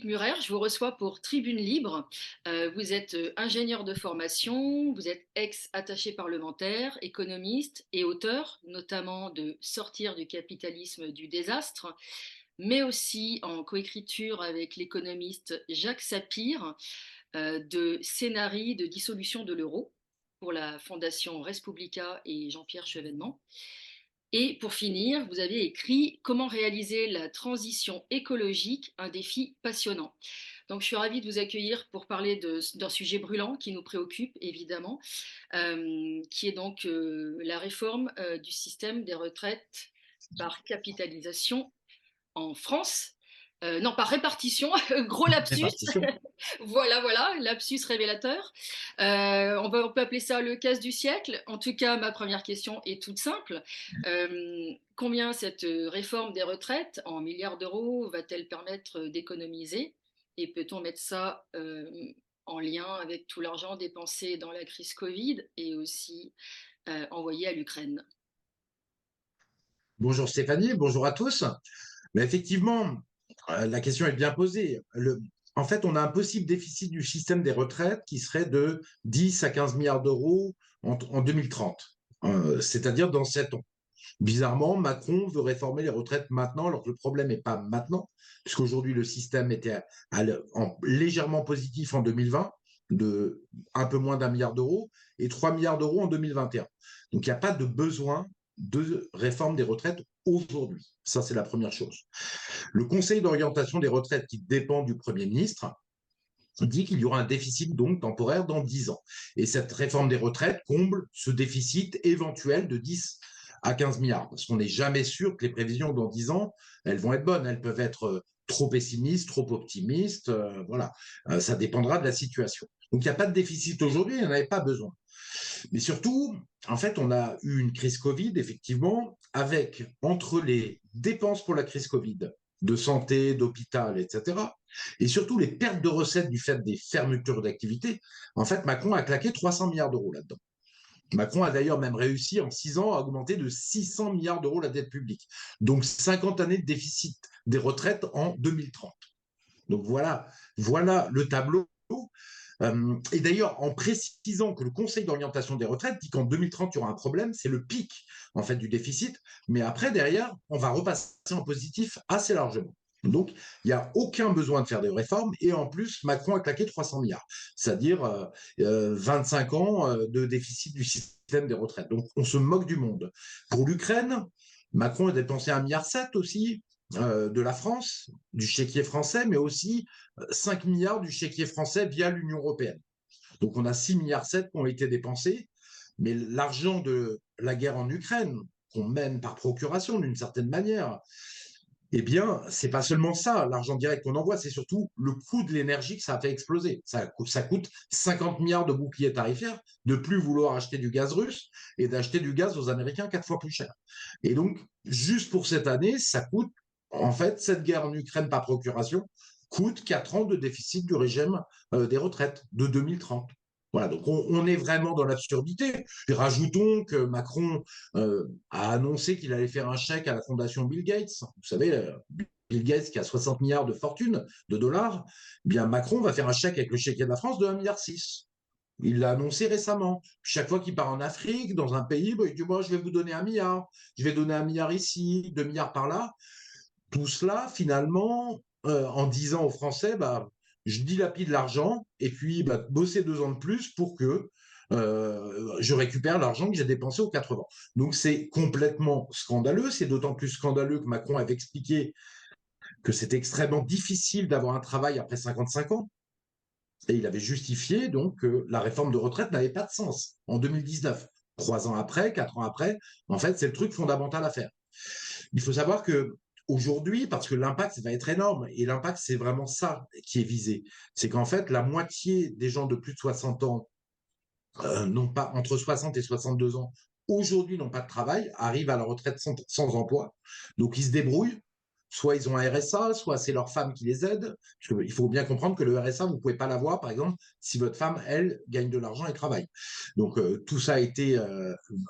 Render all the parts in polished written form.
Murer, je vous reçois pour Tribune Libre. Vous êtes ingénieur de formation, vous êtes ex-attaché parlementaire, économiste et auteur, notamment de Sortir du capitalisme du désastre, mais aussi en coécriture avec l'économiste Jacques Sapir de Scénarii de dissolution de l'euro pour la Fondation Respublica et Jean-Pierre Chevènement. Et pour finir, vous avez écrit Comment réaliser la transition écologique, un défi passionnant. Donc je suis ravie de vous accueillir pour parler d'un sujet brûlant qui nous préoccupe évidemment, qui est donc la réforme du système des retraites par capitalisation en France. Non, par répartition, gros lapsus. Répartition. Voilà, lapsus révélateur. On peut appeler ça le casse du siècle. En tout cas, ma première question est toute simple. Combien cette réforme des retraites en milliards d'euros va-t-elle permettre d'économiser? Et peut-on mettre ça en lien avec tout l'argent dépensé dans la crise Covid et aussi envoyé à l'Ukraine? Bonjour Stéphanie, bonjour à tous. Mais effectivement, la question est bien posée. En fait, on a un possible déficit du système des retraites qui serait de 10 à 15 milliards d'euros en 2030, c'est-à-dire dans 7 ans. Bizarrement, Macron veut réformer les retraites maintenant, alors que le problème n'est pas maintenant, puisqu'aujourd'hui le système était légèrement positif en 2020, de un peu moins d'un milliard d'euros, et 3 milliards d'euros en 2021. Donc il n'y a pas de besoin de réforme des retraites aujourd'hui. Ça, c'est la première chose. Le Conseil d'orientation des retraites, qui dépend du Premier ministre, dit qu'il y aura un déficit donc temporaire dans 10 ans. Et cette réforme des retraites comble ce déficit éventuel de 10 à 15 milliards, parce qu'on n'est jamais sûr que les prévisions dans 10 ans, elles vont être bonnes. Elles peuvent être trop pessimistes, trop optimistes, voilà. Ça dépendra de la situation. Donc il n'y a pas de déficit aujourd'hui, il n'y en avait pas besoin. Mais surtout, en fait, on a eu une crise Covid, effectivement, avec entre les dépenses pour la crise Covid, de santé, d'hôpital, etc., et surtout les pertes de recettes du fait des fermetures d'activités, en fait, Macron a claqué 300 milliards d'euros là-dedans. Macron a d'ailleurs même réussi en 6 ans à augmenter de 600 milliards d'euros la dette publique. Donc 50 années de déficit des retraites en 2030. Donc voilà le tableau. Et d'ailleurs, en précisant que le Conseil d'orientation des retraites dit qu'en 2030, il y aura un problème, c'est le pic en fait du déficit, mais après, derrière, on va repasser en positif assez largement. Donc, il n'y a aucun besoin de faire des réformes, et en plus, Macron a claqué 300 milliards, c'est-à-dire 25 ans de déficit du système des retraites. Donc, on se moque du monde. Pour l'Ukraine, Macron a dépensé 1,7 milliard aussi de la France, du chéquier français, mais aussi 5 milliards du chéquier français via l'Union européenne. Donc on a 6,7 milliards qui ont été dépensés, mais l'argent de la guerre en Ukraine, qu'on mène par procuration d'une certaine manière, eh bien, c'est pas seulement ça, l'argent direct qu'on envoie, c'est surtout le coût de l'énergie que ça a fait exploser. Ça coûte 50 milliards de boucliers tarifaires de plus vouloir acheter du gaz russe et d'acheter du gaz aux Américains 4 fois plus cher. Et donc, juste pour cette année, ça coûte, en fait, cette guerre en Ukraine par procuration coûte 4 ans de déficit du régime des retraites de 2030. Voilà, donc on est vraiment dans l'absurdité. Et rajoutons que Macron a annoncé qu'il allait faire un chèque à la fondation Bill Gates. Vous savez, Bill Gates qui a 60 milliards de fortune, de dollars, eh bien Macron va faire un chèque avec le chéquier de la France de 1,6 milliard. Il l'a annoncé récemment. Chaque fois qu'il part en Afrique, dans un pays, il dit moi, je vais vous donner 1 milliard. Je vais donner 1 milliard ici, 2 milliards par là. Tout cela, finalement, en disant aux Français, bah, je dilapide l'argent et puis bah, bosser 2 ans de plus pour que je récupère l'argent que j'ai dépensé aux 80. Donc c'est complètement scandaleux. C'est d'autant plus scandaleux que Macron avait expliqué que c'était extrêmement difficile d'avoir un travail après 55 ans. Et il avait justifié donc que la réforme de retraite n'avait pas de sens en 2019. 3 ans après, 4 ans après, en fait, c'est le truc fondamental à faire. Il faut savoir que aujourd'hui, parce que l'impact va être énorme, et l'impact, c'est vraiment ça qui est visé. C'est qu'en fait, la moitié des gens de plus de 60 ans, n'ont pas, entre 60 et 62 ans, aujourd'hui n'ont pas de travail, arrivent à la retraite sans emploi. Donc, ils se débrouillent. soit ils ont un RSA, soit c'est leur femme qui les aide. Parce qu'il faut bien comprendre que le RSA, vous ne pouvez pas l'avoir, par exemple, si votre femme, elle, gagne de l'argent et travaille. Donc, tout ça a été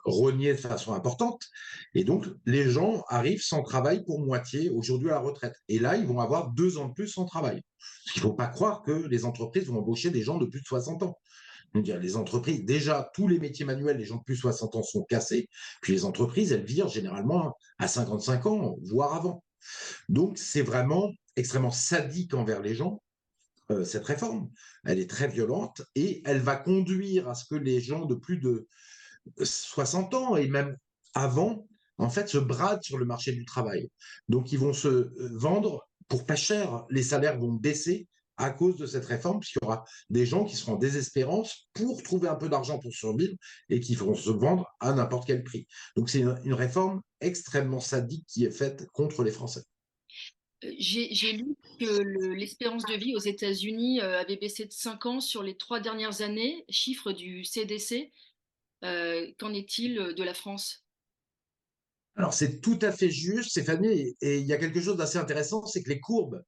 renié de façon importante. Et donc, les gens arrivent sans travail pour moitié aujourd'hui à la retraite. Et là, ils vont avoir 2 ans de plus sans travail. Parce qu'il ne faut pas croire que les entreprises vont embaucher des gens de plus de 60 ans. Les entreprises, déjà, tous les métiers manuels, les gens de plus de 60 ans sont cassés. Puis les entreprises, elles virent généralement à 55 ans, voire avant. Donc, c'est vraiment extrêmement sadique envers les gens, cette réforme. Elle est très violente et elle va conduire à ce que les gens de plus de 60 ans et même avant, en fait, se bradent sur le marché du travail. Donc, ils vont se vendre pour pas cher. Les salaires vont baisser à cause de cette réforme, puisqu'il y aura des gens qui seront en désespérance pour trouver un peu d'argent pour survivre et qui feront se vendre à n'importe quel prix. Donc, c'est une réforme extrêmement sadique qui est faite contre les Français. J'ai lu que l'espérance de vie aux États-Unis avait baissé de 5 ans sur les 3 dernières années, chiffre du CDC. Qu'en est-il de la France? Alors, c'est tout à fait juste, Stéphanie, et il y a quelque chose d'assez intéressant, c'est que les courbes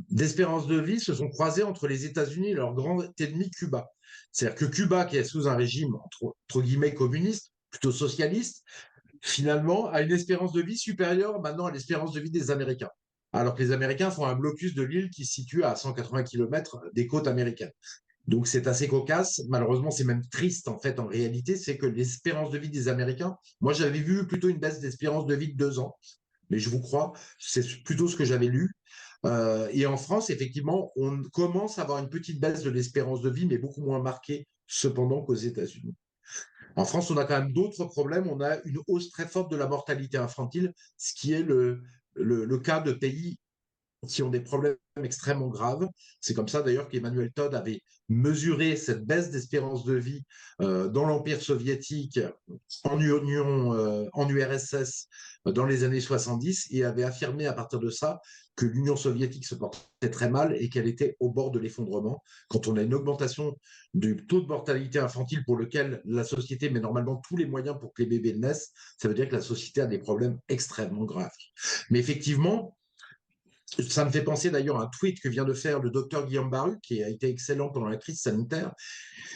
d'espérance de vie se sont croisées entre les États-Unis et leur grand ennemi Cuba. C'est-à-dire que Cuba, qui est sous un régime entre guillemets communiste, plutôt socialiste, finalement a une espérance de vie supérieure maintenant à l'espérance de vie des Américains. Alors que les Américains font un blocus de l'île qui se situe à 180 km des côtes américaines. Donc c'est assez cocasse. Malheureusement, c'est même triste en fait en réalité, c'est que l'espérance de vie des Américains, moi j'avais vu plutôt une baisse d'espérance de vie de 2 ans, mais je vous crois, c'est plutôt ce que j'avais lu. Et en France, effectivement, on commence à avoir une petite baisse de l'espérance de vie, mais beaucoup moins marquée cependant qu'aux États-Unis. En France, on a quand même d'autres problèmes. On a une hausse très forte de la mortalité infantile, ce qui est le cas de pays qui ont des problèmes extrêmement graves. C'est comme ça d'ailleurs qu'Emmanuel Todd avait mesuré cette baisse d'espérance de vie dans l'Empire soviétique, en URSS dans les années 70 et avait affirmé à partir de ça que l'Union soviétique se portait très mal et qu'elle était au bord de l'effondrement. Quand on a une augmentation du taux de mortalité infantile pour lequel la société met normalement tous les moyens pour que les bébés naissent, ça veut dire que la société a des problèmes extrêmement graves. Mais effectivement, ça me fait penser d'ailleurs à un tweet que vient de faire le docteur Guillaume Baru, qui a été excellent pendant la crise sanitaire.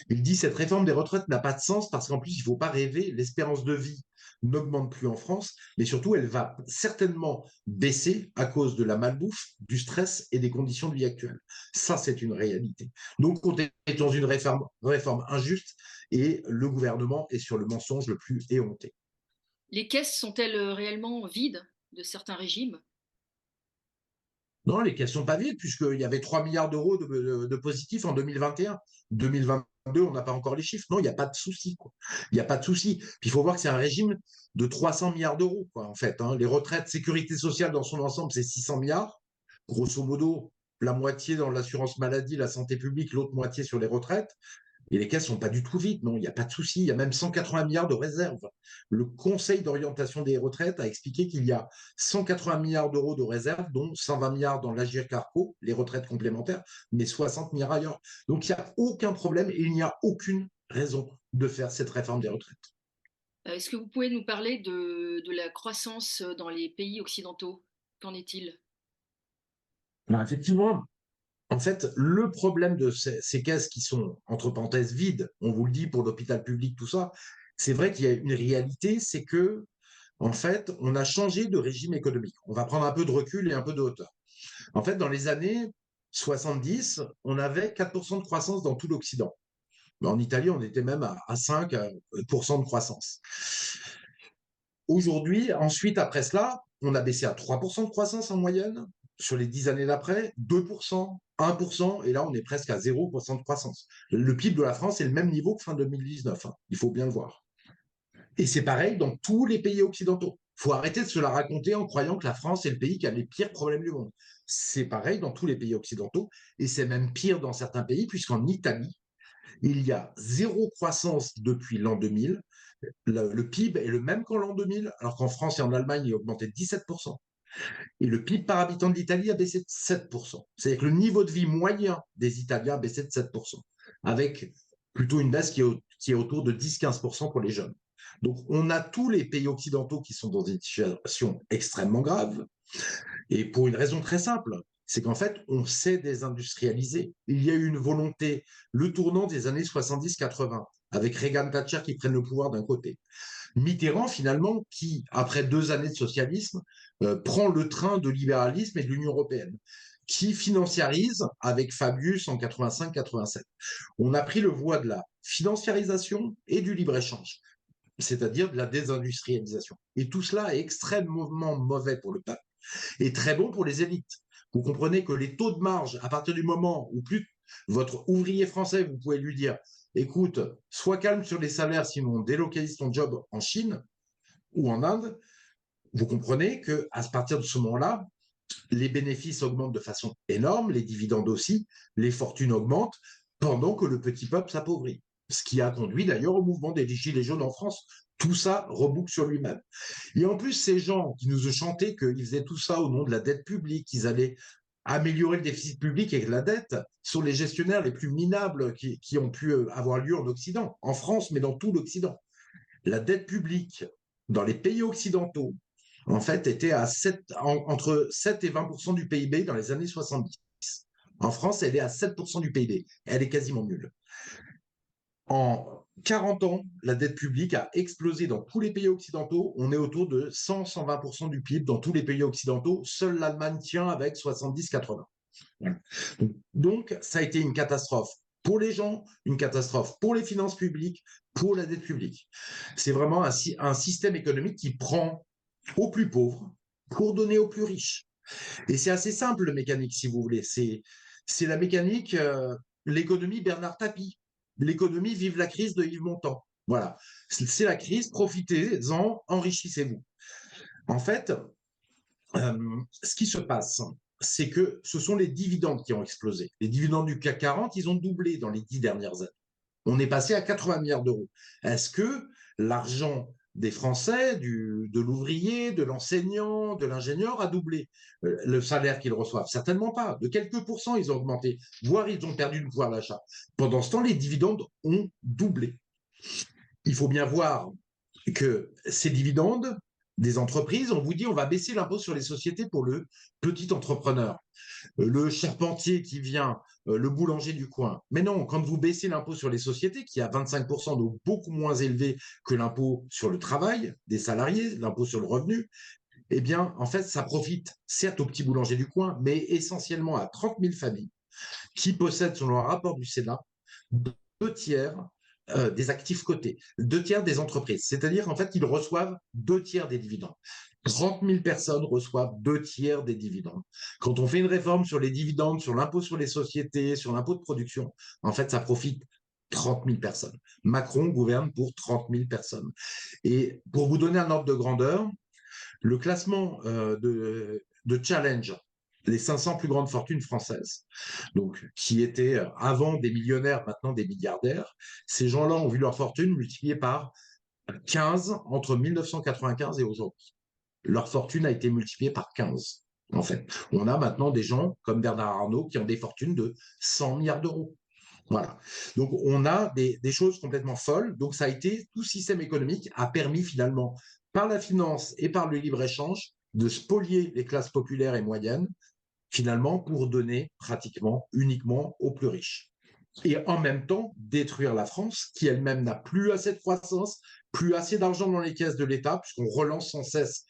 Il dit cette réforme des retraites n'a pas de sens parce qu'en plus, il ne faut pas rêver, l'espérance de vie n'augmente plus en France, mais surtout, elle va certainement baisser à cause de la malbouffe, du stress et des conditions de vie actuelles. Ça, c'est une réalité. Donc, on est dans une réforme injuste et le gouvernement est sur le mensonge le plus éhonté. Les caisses sont-elles réellement vides de certains régimes? Non, les caisses sont pas vides, puisqu'il y avait 3 milliards d'euros de positifs en 2021. 2022, on n'a pas encore les chiffres. Non, il n'y a pas de souci, quoi. Il n'y a pas de souci. Puis il faut voir que c'est un régime de 300 milliards d'euros, quoi, en fait, hein. Les retraites, sécurité sociale dans son ensemble, c'est 600 milliards. Grosso modo, la moitié dans l'assurance maladie, la santé publique, l'autre moitié sur les retraites. Et les caisses ne sont pas du tout vides, non, il n'y a pas de souci. Il y a même 180 milliards de réserves. Le Conseil d'orientation des retraites a expliqué qu'il y a 180 milliards d'euros de réserves, dont 120 milliards dans l'Agir Carco, les retraites complémentaires, mais 60 milliards ailleurs. Donc il n'y a aucun problème et il n'y a aucune raison de faire cette réforme des retraites. Est-ce que vous pouvez nous parler de la croissance dans les pays occidentaux? Qu'en est-il? Alors, effectivement, en fait, le problème de ces caisses qui sont, entre parenthèses, vides, on vous le dit pour l'hôpital public, tout ça, c'est vrai qu'il y a une réalité, c'est que, en fait, on a changé de régime économique. On va prendre un peu de recul et un peu de hauteur. En fait, dans les années 70, on avait 4% de croissance dans tout l'Occident. En Italie, on était même à 5% de croissance. Aujourd'hui, ensuite, après cela, on a baissé à 3% de croissance en moyenne. Sur les 10 années d'après, 2%, 1%, et là, on est presque à 0% de croissance. Le PIB de la France est le même niveau que fin 2019, hein. Il faut bien le voir. Et c'est pareil dans tous les pays occidentaux. Il faut arrêter de se la raconter en croyant que la France est le pays qui a les pires problèmes du monde. C'est pareil dans tous les pays occidentaux, et c'est même pire dans certains pays, puisqu'en Italie, il y a zéro croissance depuis l'an 2000. Le PIB est le même qu'en l'an 2000, alors qu'en France et en Allemagne, il a augmenté de 17%. Et le PIB par habitant de l'Italie a baissé de 7%. C'est-à-dire que le niveau de vie moyen des Italiens a baissé de 7%, avec plutôt une baisse qui est autour de 10-15% pour les jeunes. Donc, on a tous les pays occidentaux qui sont dans une situation extrêmement grave. Et pour une raison très simple, c'est qu'en fait, on s'est désindustrialisé. Il y a eu une volonté, le tournant des années 70-80, avec Reagan Thatcher qui prennent le pouvoir d'un côté. Mitterrand, finalement, qui, après 2 années de socialisme, prend le train de libéralisme et de l'Union européenne, qui financiarise avec Fabius en 85-87. On a pris le voie de la financiarisation et du libre-échange, c'est-à-dire de la désindustrialisation. Et tout cela est extrêmement mauvais pour le peuple et très bon pour les élites. Vous comprenez que les taux de marge, à partir du moment où plus votre ouvrier français, vous pouvez lui dire, écoute, sois calme sur les salaires, sinon on délocalise ton job en Chine ou en Inde, vous comprenez qu'à partir de ce moment-là, les bénéfices augmentent de façon énorme, les dividendes aussi, les fortunes augmentent, pendant que le petit peuple s'appauvrit. Ce qui a conduit d'ailleurs au mouvement des Gilets jaunes en France. Tout ça reboucle sur lui-même. Et en plus, ces gens qui nous ont chanté qu'ils faisaient tout ça au nom de la dette publique, qu'ils allaient améliorer le déficit public et la dette, sont les gestionnaires les plus minables qui ont pu avoir lieu en Occident, en France, mais dans tout l'Occident. La dette publique dans les pays occidentaux, en fait, était à entre 7 et 20% du PIB dans les années 70. En France, elle est à 7% du PIB. Elle est quasiment nulle. En 40 ans, la dette publique a explosé dans tous les pays occidentaux. On est autour de 100-120% du PIB dans tous les pays occidentaux. Seule l'Allemagne tient avec 70-80. Donc, ça a été une catastrophe pour les gens, une catastrophe pour les finances publiques, pour la dette publique. C'est vraiment un système économique qui prend aux plus pauvres pour donner aux plus riches. Et c'est assez simple, le mécanique, si vous voulez. C'est la mécanique, l'économie Bernard Tapie, l'économie Vive la crise de Yves Montand. Voilà, c'est la crise, profitez-en, enrichissez-vous. En fait, ce qui se passe, c'est que ce sont les dividendes qui ont explosé. Les dividendes du CAC 40, ils ont doublé dans les 10 dernières années. On est passé à 80 milliards d'euros. Est-ce que l'argent des Français, de l'ouvrier, de l'enseignant, de l'ingénieur a doublé le salaire qu'ils reçoivent? Certainement pas. De quelques pourcents, ils ont augmenté, voire ils ont perdu le pouvoir d'achat. Pendant ce temps, les dividendes ont doublé. Il faut bien voir que ces dividendes des entreprises, on vous dit on va baisser l'impôt sur les sociétés pour le petit entrepreneur, le charpentier qui vient, le boulanger du coin. Mais non, quand vous baissez l'impôt sur les sociétés, qui est à 25%, donc beaucoup moins élevé que l'impôt sur le travail des salariés, l'impôt sur le revenu, eh bien, en fait, ça profite certes aux petits boulangers du coin, mais essentiellement à 30 000 familles qui possèdent, selon un rapport du Sénat, 2 tiers des actifs cotés, 2 tiers des entreprises. C'est-à-dire, en fait, qu'ils reçoivent 2 tiers des dividendes. 30 000 personnes reçoivent 2 tiers des dividendes. Quand on fait une réforme sur les dividendes, sur l'impôt sur les sociétés, sur l'impôt de production, en fait, ça profite 30 000 personnes. Macron gouverne pour 30 000 personnes. Et pour vous donner un ordre de grandeur, le classement de Challenge, les 500 plus grandes fortunes françaises, donc qui étaient avant des millionnaires, maintenant des milliardaires, ces gens-là ont vu leur fortune multipliée par 15 entre 1995 et aujourd'hui. Leur fortune a été multipliée par 15, en fait. On a maintenant des gens comme Bernard Arnault qui ont des fortunes de 100 milliards d'euros. Voilà. Donc, on a des choses complètement folles. Donc, ça a été, tout système économique a permis finalement, par la finance et par le libre-échange, de spolier les classes populaires et moyennes, finalement, pour donner pratiquement uniquement aux plus riches. Et en même temps, détruire la France, qui elle-même n'a plus assez de croissance, plus assez d'argent dans les caisses de l'État, puisqu'on relance sans cesse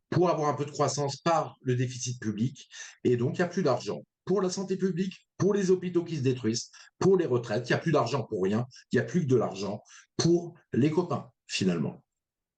pour avoir un peu de croissance par le déficit public. Et donc, il n'y a plus d'argent pour la santé publique, pour les hôpitaux qui se détruisent, pour les retraites. Il n'y a plus d'argent pour rien. Il n'y a plus que de l'argent pour les copains, finalement.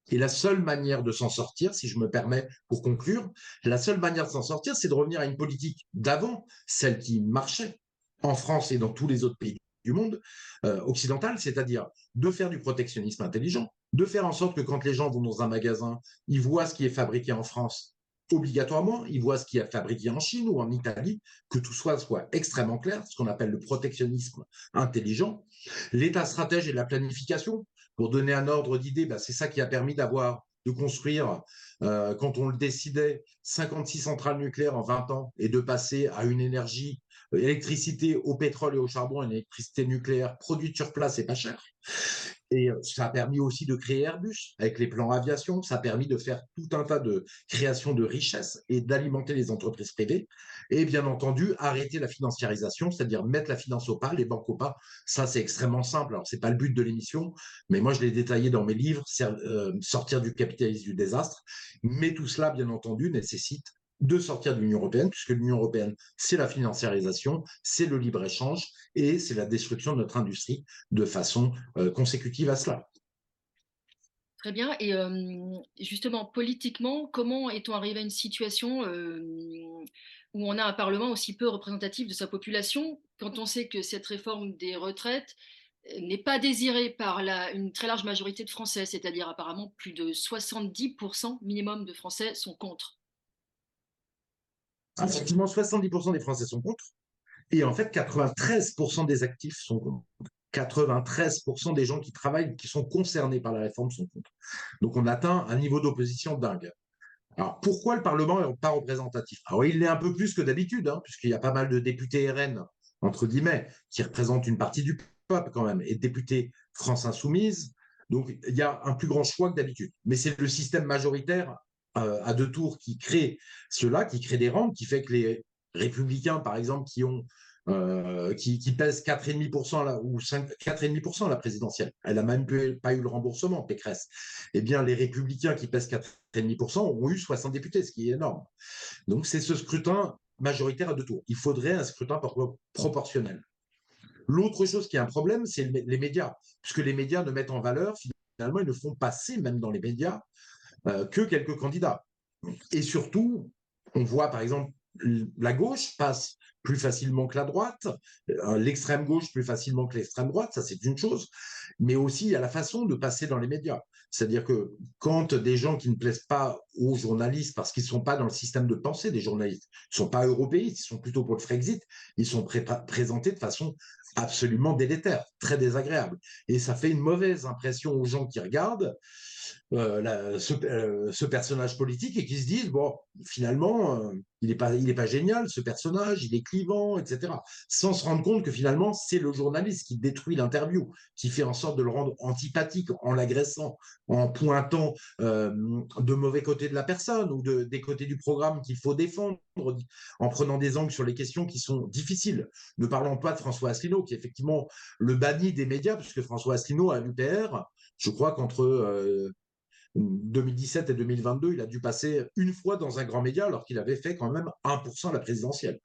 Et la seule manière de s'en sortir, si je me permets pour conclure, la seule manière de s'en sortir, c'est de revenir à une politique d'avant, celle qui marchait en France et dans tous les autres pays du monde occidental, c'est-à-dire de faire du protectionnisme intelligent, de faire en sorte que quand les gens vont dans un magasin, ils voient ce qui est fabriqué en France obligatoirement, ils voient ce qui est fabriqué en Chine ou en Italie, que tout soit extrêmement clair, ce qu'on appelle le protectionnisme intelligent. L'État stratège et la planification, pour donner un ordre d'idée, c'est ça qui a permis de construire, quand on le décidait, 56 centrales nucléaires en 20 ans et de passer à une énergie électricité au pétrole et au charbon, une électricité nucléaire produite sur place et pas chère. Et ça a permis aussi de créer Airbus avec les plans aviation. Ça a permis de faire tout un tas de créations de richesses et d'alimenter les entreprises privées. Et bien entendu, arrêter la financiarisation, c'est-à-dire mettre la finance au pas, les banques au pas. Ça, c'est extrêmement simple. Alors, c'est pas le but de l'émission, mais moi, je l'ai détaillé dans mes livres, sortir du capitalisme du désastre. Mais tout cela, bien entendu, nécessite de sortir de l'Union européenne, puisque l'Union européenne, c'est la financiarisation, c'est le libre-échange et c'est la destruction de notre industrie de façon consécutive à cela. Très bien. Et justement, politiquement, comment est-on arrivé à une situation où on a un Parlement aussi peu représentatif de sa population, quand on sait que cette réforme des retraites n'est pas désirée par une très large majorité de Français, c'est-à-dire apparemment plus de 70% minimum de Français sont contre. Effectivement, 70% des Français sont contre. Et en fait, 93% des actifs sont contre. 93% des gens qui travaillent, qui sont concernés par la réforme sont contre. Donc on atteint un niveau d'opposition dingue. Alors pourquoi le Parlement n'est pas représentatif? Alors il l'est un peu plus que d'habitude, hein, puisqu'il y a pas mal de députés RN, entre guillemets, qui représentent une partie du peuple quand même, et de députés France Insoumise. Donc il y a un plus grand choix que d'habitude. Mais c'est le système majoritaire à deux tours qui crée cela, qui crée des rentes, qui fait que les républicains, par exemple, qui pèsent 4,5% là, ou 4,5% la présidentielle. Elle n'a même pas eu le remboursement, Pécresse. Eh bien, les républicains qui pèsent 4,5% ont eu 60 députés, ce qui est énorme. Donc, c'est ce scrutin majoritaire à deux tours. Il faudrait un scrutin proportionnel. L'autre chose qui est un problème, c'est les médias, puisque les médias ne mettent en valeur, finalement, ils ne font passer, même dans les médias, que quelques candidats. Et surtout, on voit par exemple la gauche passe plus facilement que la droite, l'extrême gauche plus facilement que l'extrême droite, ça c'est une chose, mais aussi il y a la façon de passer dans les médias. C'est-à-dire que quand des gens qui ne plaisent pas aux journalistes, parce qu'ils ne sont pas dans le système de pensée des journalistes, ils ne sont pas européistes, ils sont plutôt pour le Frexit, ils sont présentés de façon absolument délétère, très désagréable. Et ça fait une mauvaise impression aux gens qui regardent ce personnage politique et qui se disent, bon, finalement, il est pas génial, ce personnage, il est clivant, etc. Sans se rendre compte que finalement, c'est le journaliste qui détruit l'interview, qui fait en sorte de le rendre antipathique en l'agressant, en pointant de mauvais côtés de la personne ou des côtés du programme qu'il faut défendre, en prenant des angles sur les questions qui sont difficiles. Ne parlons pas de François Asselineau, qui est effectivement le banni des médias, puisque François Asselineau, à l'UPR, je crois qu'entre 2017 et 2022, il a dû passer une fois dans un grand média alors qu'il avait fait quand même 1% à la présidentielle.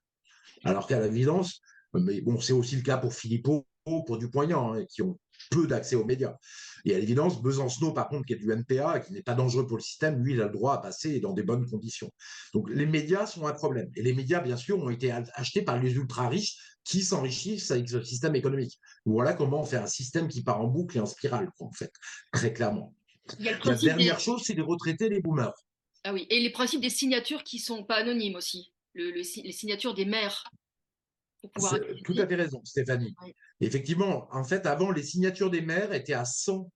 Alors qu'à l'évidence, mais bon, c'est aussi le cas pour Philippot, pour Dupont-Aignan, hein, qui ont peu d'accès aux médias. Et à l'évidence, Besancenot, par contre, qui est du NPA, qui n'est pas dangereux pour le système, lui, il a le droit à passer dans des bonnes conditions. Donc les médias sont un problème. Et les médias, bien sûr, ont été achetés par les ultra-riches qui s'enrichissent avec ce système économique. Voilà comment on fait un système qui part en boucle et en spirale, quoi, en fait, très clairement. Il y a le La principe dernière chose, c'est de retraiter les boomers. Ah oui, et les principes des signatures qui sont pas anonymes aussi. Les signatures des maires pour pouvoir Tout à accéder. fait raison, Stéphanie. Oui. Effectivement, en fait, avant, les signatures des maires étaient à 100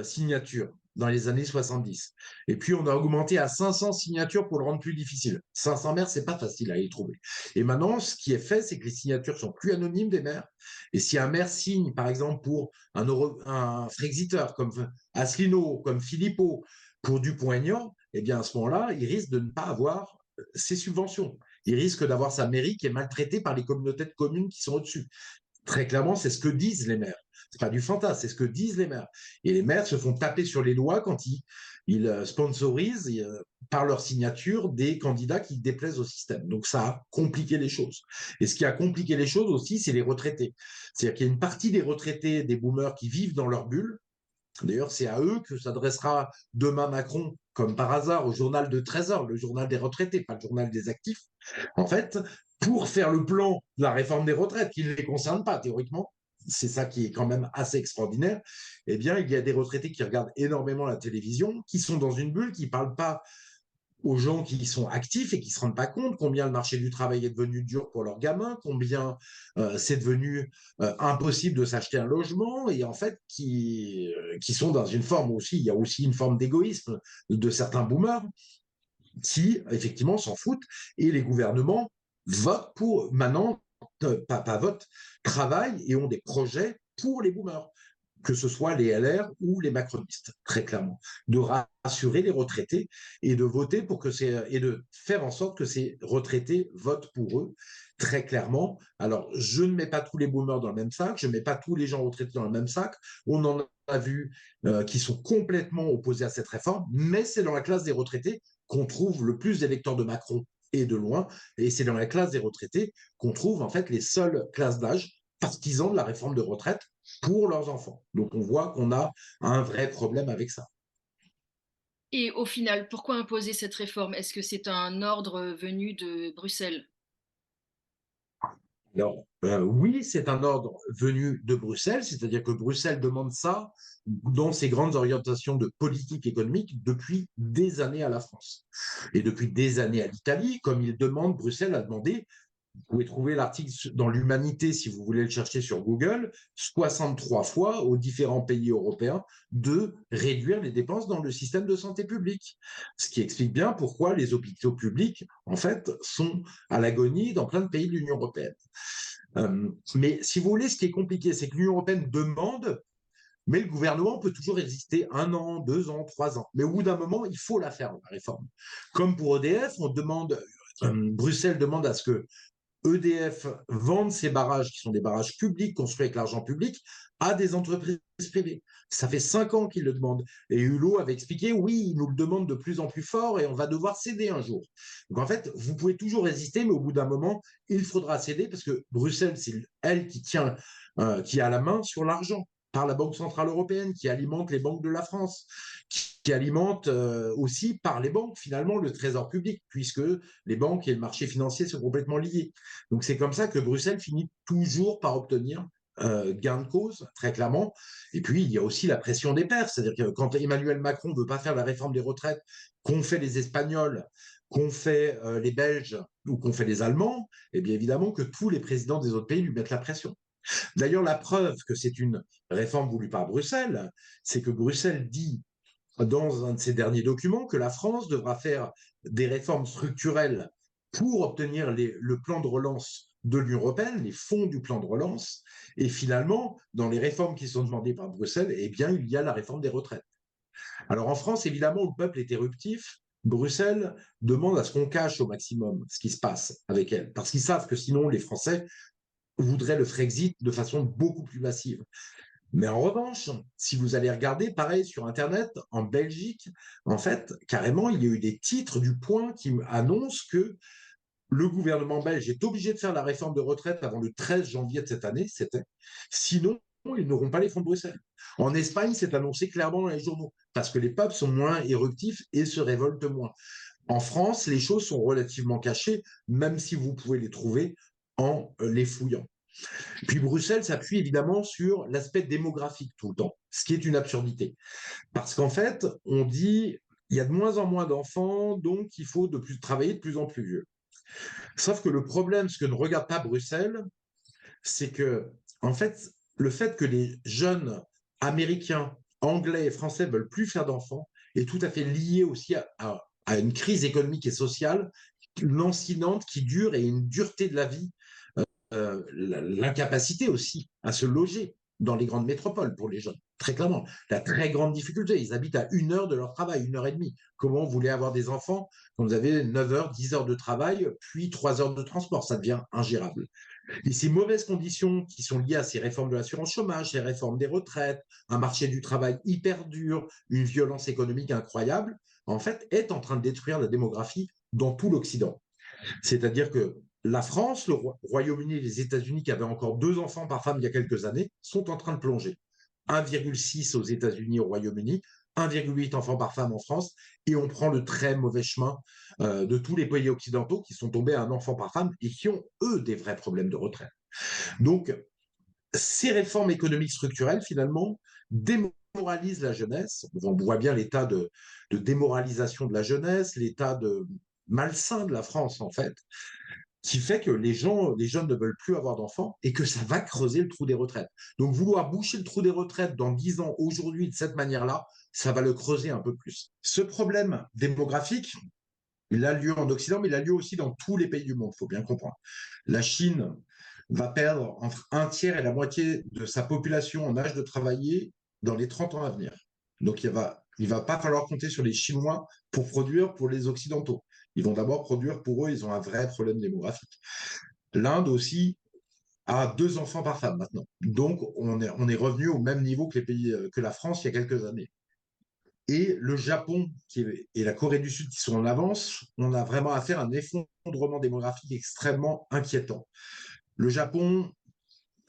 signatures dans les années 70. Et puis, on a augmenté à 500 signatures pour le rendre plus difficile. 500 maires, c'est pas facile à les trouver. Et maintenant, ce qui est fait, c'est que les signatures sont plus anonymes des maires. Et si un maire signe, par exemple, pour un Frexiteur comme Asselineau, comme Philippot, pour Dupont-Aignan, eh bien, à ce moment-là, il risque de ne pas avoir ses subventions. Il risque d'avoir sa mairie qui est maltraitée par les communautés de communes qui sont au-dessus. Très clairement, c'est ce que disent les maires. C'est pas du fantasme, c'est ce que disent les maires. Et les maires se font taper sur les doigts quand ils sponsorisent par leur signature des candidats qui déplaisent au système. Donc ça a compliqué les choses. Et ce qui a compliqué les choses aussi, c'est les retraités. C'est-à-dire qu'il y a une partie des retraités, des boomers qui vivent dans leur bulle. D'ailleurs, c'est à eux que s'adressera demain Macron, comme par hasard, au journal de 13h, le journal des retraités, pas le journal des actifs. En fait, pour faire le plan de la réforme des retraites, qui ne les concerne pas théoriquement, c'est ça qui est quand même assez extraordinaire, eh bien, il y a des retraités qui regardent énormément la télévision, qui sont dans une bulle, qui ne parlent pas aux gens qui sont actifs et qui ne se rendent pas compte combien le marché du travail est devenu dur pour leurs gamins, combien c'est devenu impossible de s'acheter un logement, et en fait qui sont dans une forme aussi, il y a aussi une forme d'égoïsme de certains boomers qui, effectivement, s'en foutent, et les gouvernements votent pour, maintenant, pas votent, travaillent et ont des projets pour les boomers, que ce soit les LR ou les macronistes, très clairement, de rassurer les retraités et de voter pour que et de faire en sorte que ces retraités votent pour eux, très clairement. Alors, je ne mets pas tous les boomers dans le même sac, je ne mets pas tous les gens retraités dans le même sac. On en a vu qui sont complètement opposés à cette réforme, mais c'est dans la classe des retraités qu'on trouve le plus d'électeurs de Macron et de loin, et c'est dans la classe des retraités qu'on trouve en fait les seules classes d'âge partisans de la réforme de retraite pour leurs enfants. Donc on voit qu'on a un vrai problème avec ça. Et au final, pourquoi imposer cette réforme? Est-ce que c'est un ordre venu de Bruxelles? Alors, oui, c'est un ordre venu de Bruxelles, c'est-à-dire que Bruxelles demande ça dans ses grandes orientations de politique économique depuis des années à la France. Et depuis des années à l'Italie, comme il demande, Bruxelles a demandé. Vous pouvez trouver l'article dans l'Humanité, si vous voulez le chercher sur Google, 63 fois aux différents pays européens de réduire les dépenses dans le système de santé publique. Ce qui explique bien pourquoi les hôpitaux publics, en fait, sont à l'agonie dans plein de pays de l'Union européenne. Mais si vous voulez, ce qui est compliqué, c'est que l'Union européenne demande, mais le gouvernement peut toujours résister 1 an, 2 ans, 3 ans. Mais au bout d'un moment, il faut la faire, la réforme. Comme pour EDF, Bruxelles demande à ce que EDF vende ces barrages, qui sont des barrages publics construits avec l'argent public, à des entreprises privées. Ça fait 5 ans qu'ils le demandent. Et Hulot avait expliqué, oui, ils nous le demandent de plus en plus fort et on va devoir céder un jour. Donc en fait, vous pouvez toujours résister, mais au bout d'un moment, il faudra céder parce que Bruxelles, c'est elle qui a la main sur l'argent par la Banque Centrale Européenne, qui alimente les banques de la France, qui alimente aussi par les banques, finalement, le trésor public, puisque les banques et le marché financier sont complètement liés. Donc c'est comme ça que Bruxelles finit toujours par obtenir gain de cause, très clairement. Et puis, il y a aussi la pression des pairs, c'est-à-dire que quand Emmanuel Macron ne veut pas faire la réforme des retraites qu'ont fait les Espagnols, qu'ont fait les Belges ou qu'ont fait les Allemands, eh bien évidemment que tous les présidents des autres pays lui mettent la pression. D'ailleurs, la preuve que c'est une réforme voulue par Bruxelles, c'est que Bruxelles dit dans un de ses derniers documents que la France devra faire des réformes structurelles pour obtenir le plan de relance de l'Union européenne, les fonds du plan de relance. Et finalement, dans les réformes qui sont demandées par Bruxelles, eh bien, il y a la réforme des retraites. Alors en France, évidemment, le peuple est éruptif. Bruxelles demande à ce qu'on cache au maximum ce qui se passe avec elle, parce qu'ils savent que sinon les Français voudraient le Frexit de façon beaucoup plus massive. Mais en revanche, si vous allez regarder, pareil, sur Internet, en Belgique, en fait, carrément, il y a eu des titres du Point qui annoncent que le gouvernement belge est obligé de faire la réforme de retraite avant le 13 janvier de cette année, c'était. Sinon, ils n'auront pas les fonds de Bruxelles. En Espagne, c'est annoncé clairement dans les journaux, parce que les peuples sont moins éruptifs et se révoltent moins. En France, les choses sont relativement cachées, même si vous pouvez les trouver en les fouillant. Puis Bruxelles s'appuie évidemment sur l'aspect démographique tout le temps, ce qui est une absurdité. Parce qu'en fait, on dit il y a de moins en moins d'enfants, donc il faut travailler de plus en plus vieux. Sauf que le problème, ce que ne regarde pas Bruxelles, c'est que, en fait, le fait que les jeunes américains, anglais et français veulent plus faire d'enfants est tout à fait lié aussi à une crise économique et sociale lancinante qui dure et une dureté de la vie l'incapacité aussi à se loger dans les grandes métropoles pour les jeunes. Très clairement, la très grande difficulté. Ils habitent à 1 heure de leur travail, 1 heure et demie. Comment vous voulez avoir des enfants quand vous avez 9 heures, 10 heures de travail, puis 3 heures de transport? Ça devient ingérable. Et ces mauvaises conditions qui sont liées à ces réformes de l'assurance chômage, ces réformes des retraites, un marché du travail hyper dur, une violence économique incroyable, en fait, est en train de détruire la démographie dans tout l'Occident. C'est-à-dire que la France, le Royaume-Uni et les États-Unis, qui avaient encore 2 enfants par femme il y a quelques années, sont en train de plonger. 1,6 aux États-Unis, au Royaume-Uni, 1,8 enfants par femme en France, et on prend le très mauvais chemin de tous les pays occidentaux qui sont tombés à 1 enfant par femme et qui ont, eux, des vrais problèmes de retraite. Donc, ces réformes économiques structurelles, finalement, démoralisent la jeunesse. On voit bien l'état de démoralisation de la jeunesse, l'état de malsain de la France, en fait, qui fait que les jeunes ne veulent plus avoir d'enfants et que ça va creuser le trou des retraites. Donc, vouloir boucher le trou des retraites dans 10 ans, aujourd'hui, de cette manière-là, ça va le creuser un peu plus. Ce problème démographique, il a lieu en Occident, mais il a lieu aussi dans tous les pays du monde, il faut bien comprendre. La Chine va perdre entre un tiers et la moitié de sa population en âge de travailler dans les 30 ans à venir. Donc il va pas falloir compter sur les Chinois pour produire pour les Occidentaux. Ils vont d'abord produire pour eux, ils ont un vrai problème démographique. L'Inde aussi a 2 enfants par femme maintenant. Donc on est revenu au même niveau que les pays que la France il y a quelques années. Et le Japon et la Corée du Sud qui sont en avance, on a vraiment affaire à un effondrement démographique extrêmement inquiétant. Le Japon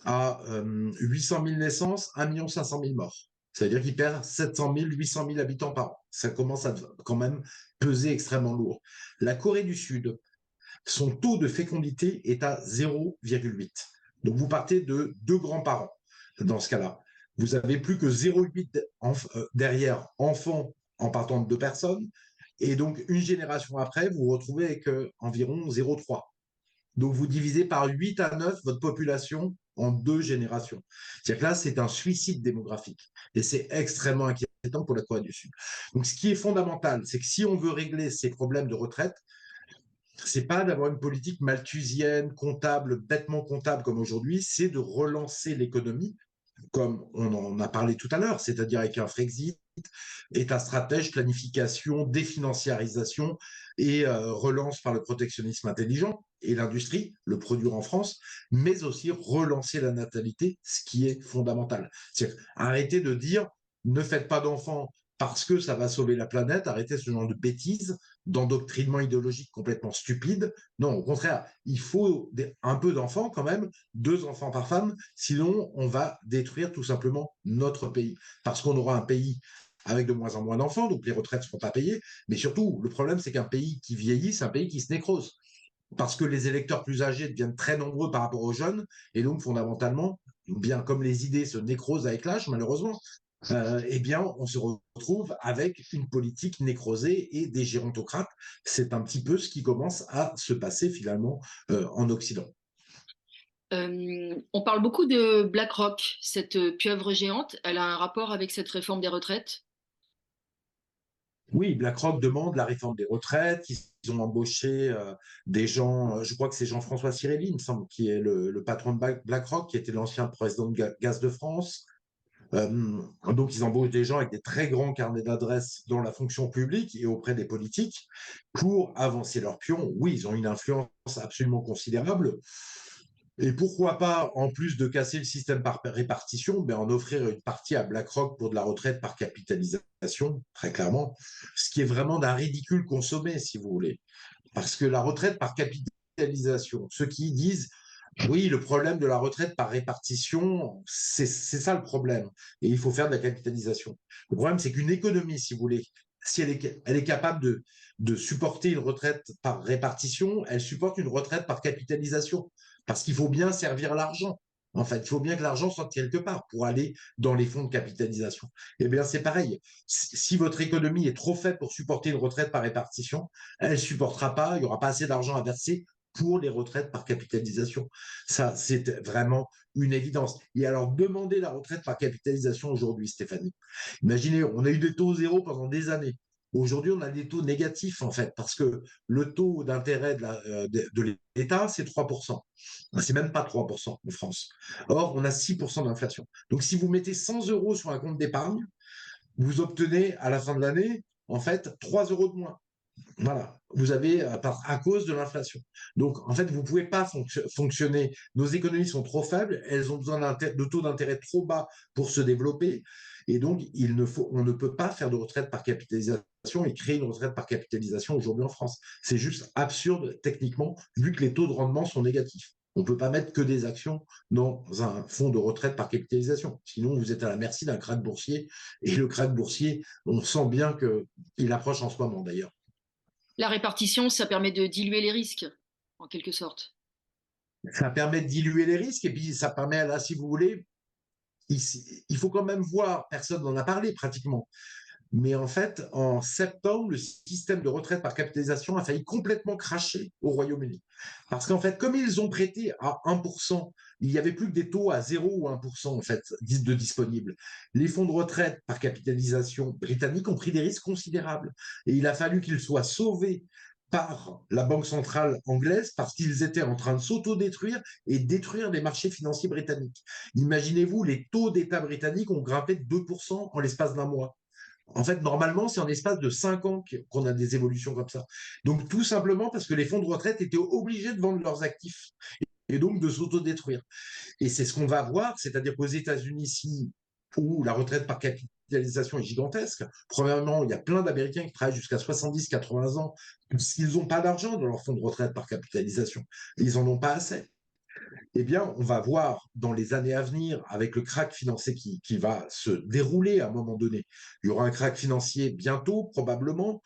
a 800 000 naissances, 1 500 000 morts. C'est-à-dire qu'il perd 700 000, 800 000 habitants par an. Ça commence à quand même peser extrêmement lourd. La Corée du Sud, son taux de fécondité est à 0,8. Donc vous partez de 2 grands-parents dans ce cas-là. Vous avez plus que 0,8 derrière enfants en partant de 2 personnes. Et donc, une génération après, vous vous retrouvez avec environ 0,3. Donc, vous divisez par 8 à 9 votre population en 2 générations. C'est-à-dire que là, c'est un suicide démographique. Et c'est extrêmement inquiétant pour la Corée du Sud. Donc, ce qui est fondamental, c'est que si on veut régler ces problèmes de retraite, c'est pas d'avoir une politique malthusienne, comptable, bêtement comptable comme aujourd'hui, c'est de relancer l'économie, comme on en a parlé tout à l'heure, c'est-à-dire avec un Frexit, État stratège, planification, définanciarisation et relance par le protectionnisme intelligent et l'industrie, le produire en France, mais aussi relancer la natalité, ce qui est fondamental. C'est arrêter de dire ne faites pas d'enfants parce que ça va sauver la planète, arrêter ce genre de bêtises, d'endoctrinement idéologique complètement stupide. Non, au contraire, il faut un peu d'enfants quand même, 2 enfants par femme, sinon on va détruire tout simplement notre pays. Parce qu'on aura un pays avec de moins en moins d'enfants, donc les retraites ne seront pas payées. Mais surtout, le problème, c'est qu'un pays qui vieillit, c'est un pays qui se nécrose. Parce que les électeurs plus âgés deviennent très nombreux par rapport aux jeunes, et donc fondamentalement, bien comme les idées se nécrosent avec l'âge, malheureusement, eh bien, on se retrouve avec une politique nécrosée et des gérontocrates. C'est un petit peu ce qui commence à se passer finalement en Occident. On parle beaucoup de BlackRock, cette pieuvre géante. Elle a un rapport avec cette réforme des retraites? Oui, BlackRock demande la réforme des retraites. Ils ont embauché des gens, je crois que c'est Jean-François Cirelli, il me semble, qui est le patron de BlackRock, qui était l'ancien président de Gaz de France. Donc, ils embauchent des gens avec des très grands carnets d'adresses dans la fonction publique et auprès des politiques pour avancer leur pion. Oui, ils ont une influence absolument considérable. Et pourquoi pas, en plus de casser le système par répartition, ben en offrir une partie à BlackRock pour de la retraite par capitalisation, très clairement, ce qui est vraiment d'un ridicule consommé, si vous voulez. Parce que la retraite par capitalisation, ceux qui disent, oui, le problème de la retraite par répartition, c'est ça le problème. Et il faut faire de la capitalisation. Le problème, c'est qu'une économie, si vous voulez, si elle est capable de supporter une retraite par répartition, elle supporte une retraite par capitalisation. Parce qu'il faut bien servir l'argent. En fait, il faut bien que l'argent sorte quelque part pour aller dans les fonds de capitalisation. Eh bien, c'est pareil. Si votre économie est trop faible pour supporter une retraite par répartition, elle ne supportera pas, il n'y aura pas assez d'argent à verser pour les retraites par capitalisation. Ça, c'est vraiment une évidence. Et alors, demandez la retraite par capitalisation aujourd'hui, Stéphanie. Imaginez, on a eu des taux zéro pendant des années. Aujourd'hui, on a des taux négatifs, en fait, parce que le taux d'intérêt de l'État, c'est 3%. C'est même pas 3% en France. Or, on a 6% d'inflation. Donc, si vous mettez 100 euros sur un compte d'épargne, vous obtenez à la fin de l'année, en fait, 3 euros de moins. Voilà, vous avez à cause de l'inflation. Donc, en fait, vous ne pouvez pas fonctionner. Nos économies sont trop faibles, elles ont besoin de taux d'intérêt trop bas pour se développer. Et donc, on ne peut pas faire de retraite par capitalisation et créer une retraite par capitalisation aujourd'hui en France. C'est juste absurde techniquement, vu que les taux de rendement sont négatifs. On ne peut pas mettre que des actions dans un fonds de retraite par capitalisation. Sinon, vous êtes à la merci d'un krach boursier. Et le krach boursier, on sent bien qu'il approche en ce moment d'ailleurs. La répartition, ça permet de diluer les risques, en quelque sorte. Ça permet de diluer les risques et puis ça permet, là, si vous voulez, il faut quand même voir, personne n'en a parlé pratiquement, mais en fait, en septembre, le système de retraite par capitalisation a failli complètement cracher au Royaume-Uni. Parce qu'en fait, comme ils ont prêté à 1%, il n'y avait plus que des taux à 0 ou 1% en fait, de disponibles. Les fonds de retraite par capitalisation britanniques ont pris des risques considérables. Et il a fallu qu'ils soient sauvés par la Banque centrale anglaise parce qu'ils étaient en train de s'autodétruire et détruire les marchés financiers britanniques. Imaginez-vous, les taux d'État britanniques ont grimpé de 2% en l'espace d'un mois. En fait, normalement, c'est en l'espace de 5 ans qu'on a des évolutions comme ça. Donc, tout simplement parce que les fonds de retraite étaient obligés de vendre leurs actifs et donc de s'autodétruire. Et c'est ce qu'on va voir, c'est-à-dire qu'aux États-Unis, ici, où la retraite par capitalisation est gigantesque, premièrement, il y a plein d'Américains qui travaillent jusqu'à 70-80 ans parce qu'ils n'ont pas d'argent dans leur fonds de retraite par capitalisation. Ils n'en ont pas assez. Eh bien, on va voir dans les années à venir, avec le krach financier qui va se dérouler à un moment donné. Il y aura un krach financier bientôt, probablement,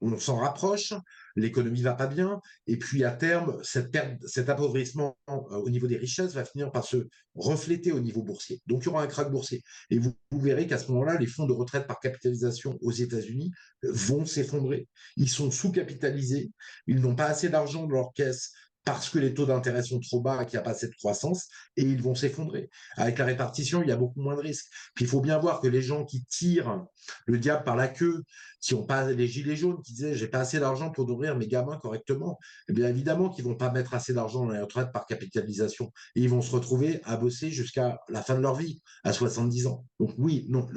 on s'en rapproche, l'économie va pas bien, et puis à terme, cet appauvrissement au niveau des richesses va finir par se refléter au niveau boursier. Donc il y aura un krach boursier. Et vous verrez qu'à ce moment-là, les fonds de retraite par capitalisation aux États-Unis vont s'effondrer. Ils sont sous-capitalisés, ils n'ont pas assez d'argent dans leur caisse parce que les taux d'intérêt sont trop bas et qu'il n'y a pas assez de croissance, et ils vont s'effondrer. Avec la répartition, il y a beaucoup moins de risques. Puis il faut bien voir que les gens qui tirent le diable par la queue, qui n'ont pas les gilets jaunes, qui disaient j'ai pas assez d'argent pour nourrir mes gamins correctement, eh bien évidemment qu'ils vont pas mettre assez d'argent dans les retraites par capitalisation. Et ils vont se retrouver à bosser jusqu'à la fin de leur vie, à 70 ans. Donc oui, non,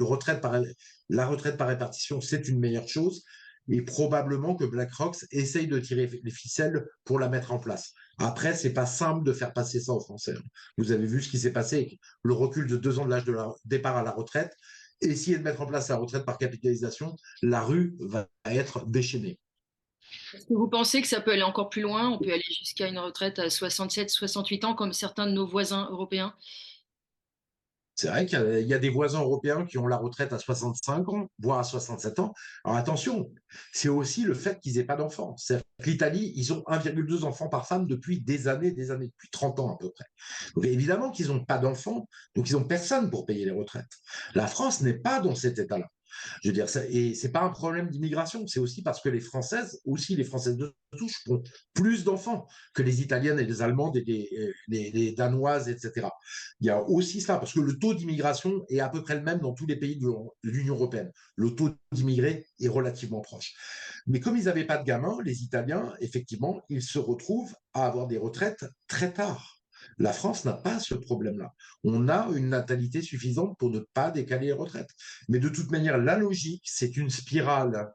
la retraite par répartition, c'est une meilleure chose. Et probablement que BlackRock essaye de tirer les ficelles pour la mettre en place. Après, c'est pas simple de faire passer ça aux Français. Vous avez vu ce qui s'est passé avec le recul de 2 ans de l'âge de départ à la retraite. Essayer de mettre en place la retraite par capitalisation, la rue va être déchaînée. Est-ce que vous pensez que ça peut aller encore plus loin? On peut aller jusqu'à une retraite à 67, 68 ans, comme certains de nos voisins européens? C'est vrai qu'il y a des voisins européens qui ont la retraite à 65 ans, voire à 67 ans. Alors attention, c'est aussi le fait qu'ils n'aient pas d'enfants. C'est-à-dire que l'Italie, ils ont 1,2 enfants par femme depuis des années, depuis 30 ans à peu près. Donc évidemment qu'ils n'ont pas d'enfants, donc ils n'ont personne pour payer les retraites. La France n'est pas dans cet état-là. Je veux dire, ça, et c'est pas un problème d'immigration, c'est aussi parce que les Françaises de touche font plus d'enfants que les Italiennes et les Allemandes et les Danoises, etc. Il y a aussi cela, parce que le taux d'immigration est à peu près le même dans tous les pays de l'Union européenne. Le taux d'immigrés est relativement proche. Mais comme ils n'avaient pas de gamins, les Italiens, effectivement, ils se retrouvent à avoir des retraites très tard. La France n'a pas ce problème-là. On a une natalité suffisante pour ne pas décaler les retraites. Mais de toute manière, la logique, c'est une spirale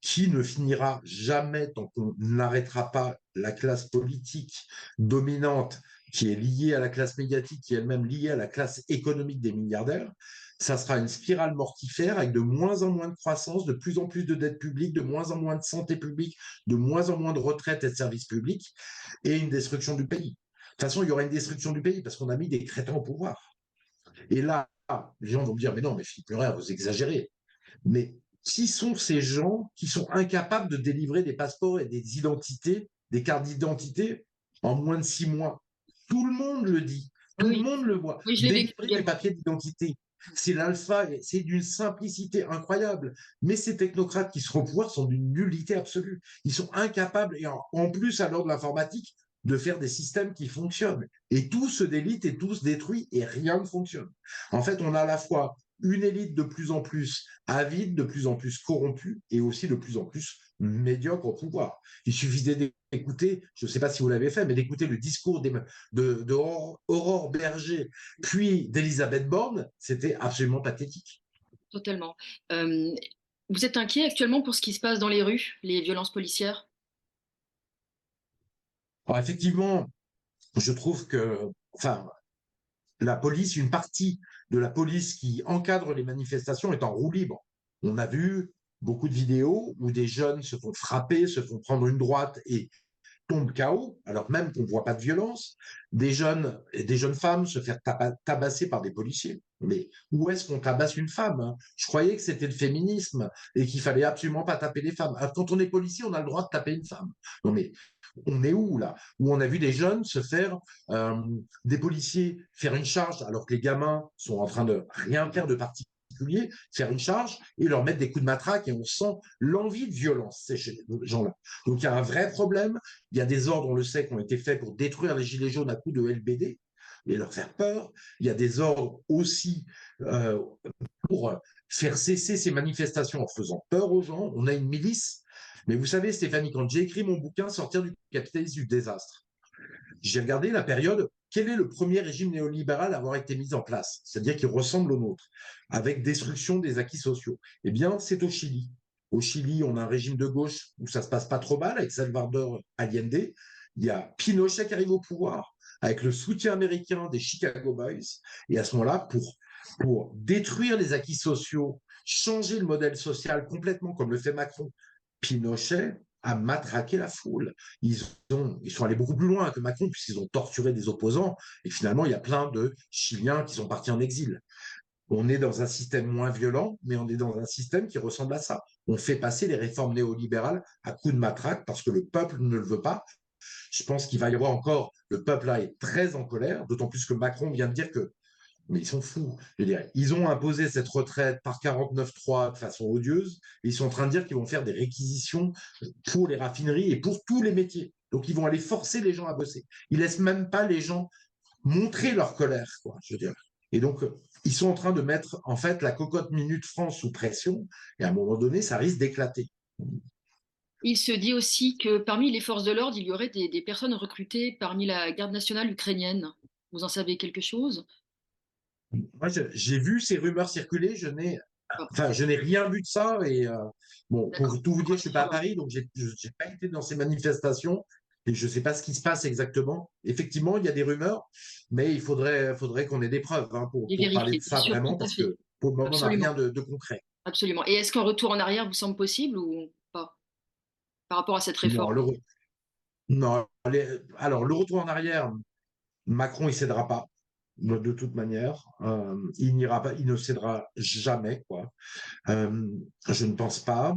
qui ne finira jamais tant qu'on n'arrêtera pas la classe politique dominante qui est liée à la classe médiatique, qui est elle-même liée à la classe économique des milliardaires. Ça sera une spirale mortifère avec de moins en moins de croissance, de plus en plus de dettes publiques, de moins en moins de santé publique, de moins en moins de retraites et de services publics, et une destruction du pays. De toute façon, il y aura une destruction du pays parce qu'on a mis des crétins au pouvoir. Et là, les gens vont me dire, mais non, mais Philippe Murer, vous exagérez. Mais qui sont ces gens qui sont incapables de délivrer des passeports et des identités, des cartes d'identité en moins de 6 mois? Tout le monde le dit, tout le Oui, monde le voit. oui, je l'ai vécu Délivrer des également. papiers d'identité, c'est l'alpha, c'est d'une simplicité incroyable. Mais ces technocrates qui sont au pouvoir sont d'une nullité absolue. Ils sont incapables, et en plus, à l'heure de l'informatique, de faire des systèmes qui fonctionnent. Et tout se délite et tout se détruit et rien ne fonctionne. En fait, on a à la fois une élite de plus en plus avide, de plus en plus corrompue et aussi de plus en plus médiocre au pouvoir. Il suffisait d'écouter, je ne sais pas si vous l'avez fait, mais d'écouter le discours d'Aurore Berger, puis d'Elisabeth Borne, c'était absolument pathétique. Totalement. Euh, Vous êtes inquiet actuellement pour ce qui se passe dans les rues, les violences policières? Alors effectivement, je trouve que, enfin, la police, une partie de la police qui encadre les manifestations est en roue libre. On a vu beaucoup de vidéos où des jeunes se font frapper, se font prendre une droite et tombent KO, alors même qu'on ne voit pas de violence. Des jeunes et des jeunes femmes se faire tabasser par des policiers. Mais où est-ce qu'on tabasse une femme, hein? Je croyais que c'était le féminisme et qu'il fallait absolument pas taper les femmes. Alors, quand on est policier, on a le droit de taper une femme. Non mais on est où là? Où on a vu des jeunes se faire, des policiers faire une charge alors que les gamins sont en train de rien faire de particulier, faire une charge et leur mettre des coups de matraque et on sent l'envie de violence chez ces gens-là. Donc il y a un vrai problème. Il y a des ordres, on le sait, qui ont été faits pour détruire les gilets jaunes à coups de LBD et leur faire peur. Il y a des ordres aussi pour faire cesser ces manifestations en faisant peur aux gens. On a une milice Mais vous savez, Stéphanie, quand j'ai écrit mon bouquin Sortir du capitalisme du désastre, j'ai regardé la période, quel est le premier régime néolibéral à avoir été mis en place, c'est-à-dire qui ressemble au nôtre, avec destruction des acquis sociaux. Eh bien, c'est au Chili. Au Chili, on a un régime de gauche où ça se passe pas trop mal avec Salvador Allende. Il y a Pinochet qui arrive au pouvoir avec le soutien américain des Chicago Boys. Et à ce moment-là, pour détruire les acquis sociaux, changer le modèle social complètement comme le fait Macron, Pinochet a matraqué la foule. Ils sont allés beaucoup plus loin que Macron, puisqu'ils ont torturé des opposants. Et finalement, il y a plein de Chiliens qui sont partis en exil. On est dans un système moins violent, mais on est dans un système qui ressemble à ça. On fait passer les réformes néolibérales à coups de matraque parce que le peuple ne le veut pas. Je pense qu'il va y avoir encore, le peuple là est très en colère, d'autant plus que Macron vient de dire que mais ils sont fous. Je veux dire, ils ont imposé cette retraite par 49.3 de façon odieuse. Et ils sont en train de dire qu'ils vont faire des réquisitions pour les raffineries et pour tous les métiers. Donc, ils vont aller forcer les gens à bosser. Ils laissent même pas les gens montrer leur colère, quoi, je veux dire. Et donc, ils sont en train de mettre, en fait, la cocotte minute France sous pression. Et à un moment donné, ça risque d'éclater. Il se dit aussi que parmi les forces de l'ordre, il y aurait des personnes recrutées parmi la garde nationale ukrainienne. Vous en savez quelque chose? Moi, j'ai vu ces rumeurs circuler. Ah, Enfin, je n'ai rien vu de ça. Et bon, d'accord. pour tout vous dire, je suis pas à Paris, donc j'ai pas été dans ces manifestations et je sais pas ce qui se passe exactement. Effectivement, il y a des rumeurs, mais faudrait qu'on ait des preuves hein, Et pour parler vérifier, de bien ça sûr, tout vraiment, à parce fait. que pour le moment, on n'a Absolument, rien de concret. absolument. Et est-ce qu'un retour en arrière vous semble possible ou pas par rapport à cette Non, réforme? non, alors le retour en arrière, Macron, il cédera pas. De toute manière, il n'ira pas, il ne cédera jamais, quoi. Euh, je ne pense pas.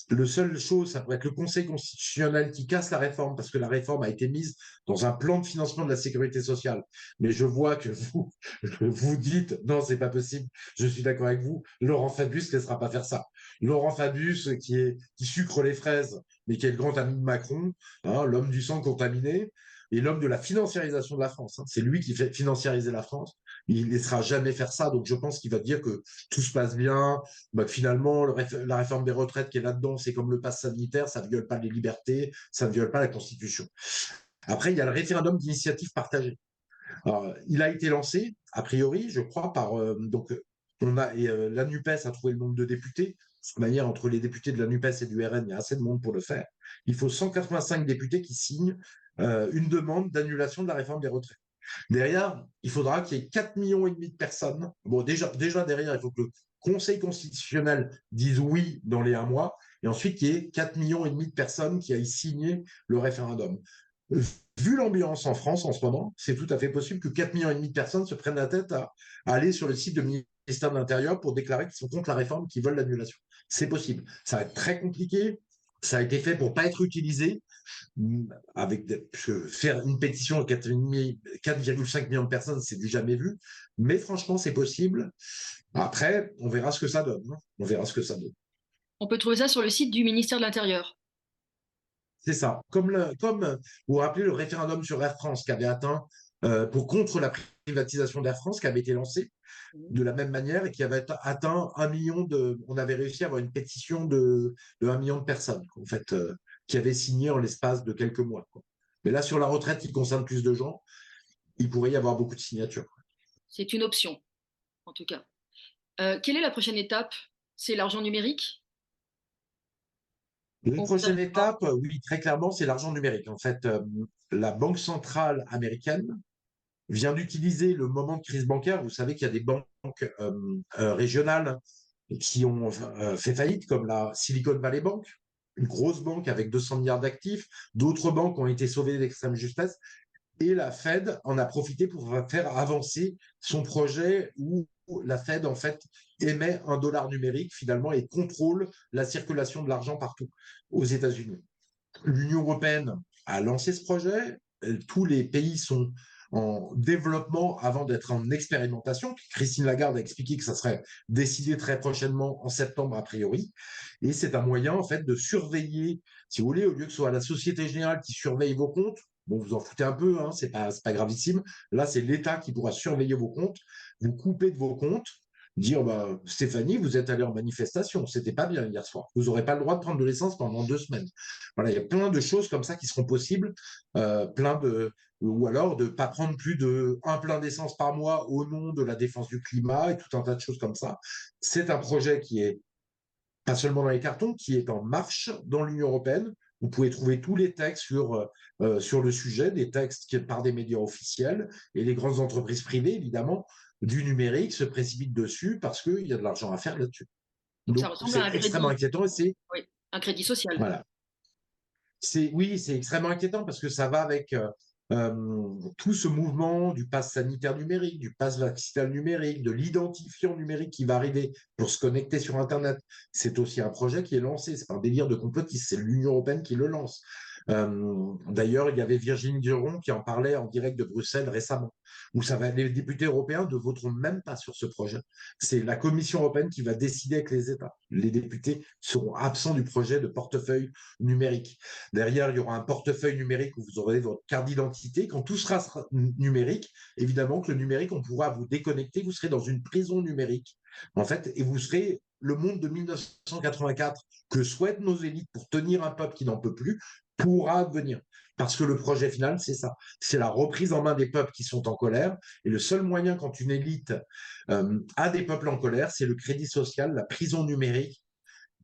Le seul chose, ça pourrait être le Conseil constitutionnel qui casse la réforme parce que la réforme a été mise dans un plan de financement de la sécurité sociale. Mais je vois que vous dites non, c'est pas possible. Je suis d'accord avec vous. Laurent Fabius ne laissera pas faire ça. Laurent Fabius, qui sucre les fraises, mais qui est le grand ami de Macron, hein, l'homme du sang contaminé et l'homme de la financiarisation de la France. Hein. C'est lui qui fait financiariser la France. Il ne laissera jamais faire ça. Donc je pense qu'il va dire que tout se passe bien, bah, finalement, la réforme des retraites qui est là-dedans, c'est comme le pass sanitaire, ça ne viole pas les libertés, ça ne viole pas la Constitution. Après, il y a le référendum d'initiative partagée. Alors, il a été lancé, a priori, je crois, par. La NUPES a trouvé le nombre de députés. De toute manière, entre les députés de la NUPES et du RN, il y a assez de monde pour le faire. Il faut 185 députés qui signent une demande d'annulation de la réforme des retraites. Derrière, il faudra qu'il y ait 4,5 millions de personnes. Bon, déjà derrière, il faut que le Conseil constitutionnel dise oui dans les 1 mois, et ensuite qu'il y ait 4,5 millions de personnes qui aillent signer le référendum. Vu l'ambiance en France en ce moment, c'est tout à fait possible que 4,5 millions de personnes se prennent la tête à aller sur le site du ministère de l'Intérieur pour déclarer qu'ils sont contre la réforme, qu'ils veulent l'annulation. C'est possible. Ça va être très compliqué. Ça a été fait pour ne pas être utilisé faire une pétition de 4,5 millions de personnes, c'est du jamais vu. Mais franchement, c'est possible. Après, on verra ce que ça donne. Hein. On verra ce que ça donne. On peut trouver ça sur le site du ministère de l'Intérieur. C'est ça. Comme vous vous rappelez le référendum sur Air France qui avait atteint pour contre la privatisation d'Air France qui avait été lancé de la même manière et qui avait atteint 1 million de. On avait réussi à avoir une pétition de 1 million de personnes, en fait, qui avaient signé en l'espace de quelques mois. Quoi. Mais là, sur la retraite, qui concerne plus de gens, il pourrait y avoir beaucoup de signatures. C'est une option, en tout cas. Quelle est la prochaine étape? C'est l'argent numérique? La On prochaine s'attend- étape, oui, très clairement, c'est l'argent numérique. En fait, la Banque centrale américaine vient d'utiliser le moment de crise bancaire. Vous savez qu'il y a des banques régionales qui ont fait faillite, comme la Silicon Valley Bank, une grosse banque avec 200 milliards d'actifs. D'autres banques ont été sauvées d'extrême justesse. Et la Fed en a profité pour faire avancer son projet où la Fed, en fait, émet un dollar numérique finalement et contrôle la circulation de l'argent partout aux États-Unis. L'Union européenne a lancé ce projet. Tous les pays sont en développement avant d'être en expérimentation. Christine Lagarde a expliqué que ça serait décidé très prochainement en septembre a priori. Et c'est un moyen en fait de surveiller, si vous voulez, au lieu que ce soit la Société Générale qui surveille vos comptes, bon, vous en foutez un peu, hein, c'est pas gravissime. Là, c'est l'État qui pourra surveiller vos comptes, vous couper de vos comptes dire bah, Stéphanie, vous êtes allée en manifestation, c'était pas bien hier soir. Vous n'aurez pas le droit de prendre de l'essence pendant 2 semaines. Voilà, il y a plein de choses comme ça qui seront possibles, ou alors de ne pas prendre plus d'un plein d'essence par mois au nom de la défense du climat et tout un tas de choses comme ça. C'est un projet qui est pas seulement dans les cartons, qui est en marche dans l'Union européenne. Vous pouvez trouver tous les textes sur le sujet, des textes par des médias officiels, et les grandes entreprises privées, évidemment, du numérique se précipitent dessus parce qu'il y a de l'argent à faire là-dessus. Donc ça Donc, ressemble à c'est un extrêmement crédit, inquiétant et c'est, oui, un crédit social. voilà, oui, c'est extrêmement inquiétant parce que ça va avec tout ce mouvement du pass sanitaire numérique, du pass vaccinal numérique, de l'identifiant numérique qui va arriver pour se connecter sur Internet. C'est aussi un projet qui est lancé. C'est pas un délire de complotiste, c'est l'Union européenne qui le lance. D'ailleurs, il y avait Virginie Duron qui en parlait en direct de Bruxelles récemment, où les députés européens ne voteront même pas sur ce projet. C'est la Commission européenne qui va décider avec les États. Les députés seront absents du projet de portefeuille numérique. Derrière, il y aura un portefeuille numérique où vous aurez votre carte d'identité. Quand tout sera numérique, évidemment que le numérique, on pourra vous déconnecter. Vous serez dans une prison numérique, en fait, et vous serez le monde de 1984 que souhaitent nos élites pour tenir un peuple qui n'en peut plus, pourra advenir. Parce que le projet final, c'est ça. C'est la reprise en main des peuples qui sont en colère. Et le seul moyen, quand une élite a des peuples en colère, c'est le crédit social, la prison numérique,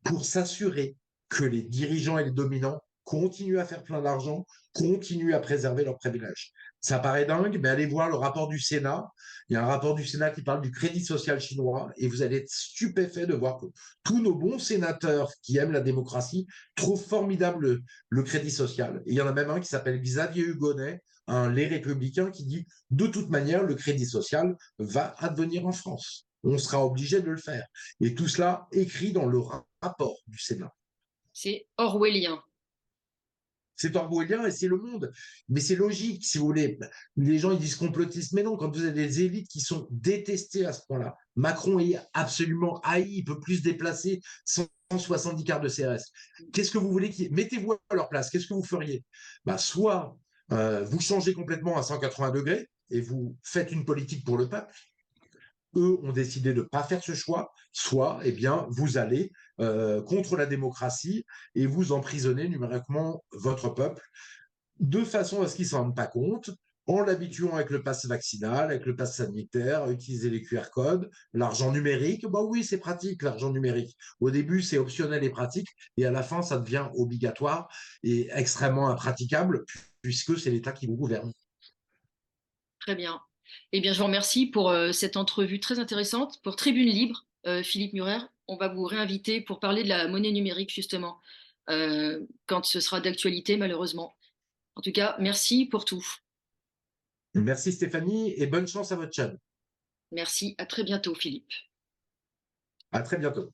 pour s'assurer que les dirigeants et les dominants continuent à faire plein d'argent, continuent à préserver leurs privilèges. Ça paraît dingue, mais allez voir le rapport du Sénat. Il y a un rapport du Sénat qui parle du crédit social chinois et vous allez être stupéfait de voir que tous nos bons sénateurs qui aiment la démocratie trouvent formidable le crédit social. Et il y en a même un qui s'appelle Xavier Hugonnet, un Les Républicains, qui dit de toute manière, le crédit social va advenir en France. On sera obligé de le faire. Et tout cela écrit dans le rapport du Sénat. C'est orwellien. C'est orwellien et c'est le monde. Mais c'est logique, si vous voulez. Les gens, ils disent complotisme, mais non, quand vous avez des élites qui sont détestées à ce point-là, Macron est absolument haï, il peut plus se déplacer 170 quarts de CRS. Qu'est-ce que vous voulez mettez-vous à leur place, qu'est-ce que vous feriez? Bah, soit vous changez complètement à 180 degrés et vous faites une politique pour le peuple, eux ont décidé de ne pas faire ce choix, soit eh bien, vous allez contre la démocratie et vous emprisonnez numériquement votre peuple de façon à ce qu'ils ne s'en rendent pas compte, en l'habituant avec le pass vaccinal, avec le pass sanitaire, à utiliser les QR codes, l'argent numérique. Bah oui, c'est pratique, l'argent numérique. Au début, c'est optionnel et pratique, et à la fin, ça devient obligatoire et extrêmement impraticable, puisque c'est l'État qui vous gouverne. Très bien. Eh bien, je vous remercie pour cette entrevue très intéressante pour Tribune Libre. Philippe Murer, on va vous réinviter pour parler de la monnaie numérique, justement, quand ce sera d'actualité, malheureusement. En tout cas, merci pour tout. Merci Stéphanie, et bonne chance à votre chaîne. Merci, à très bientôt, Philippe. À très bientôt.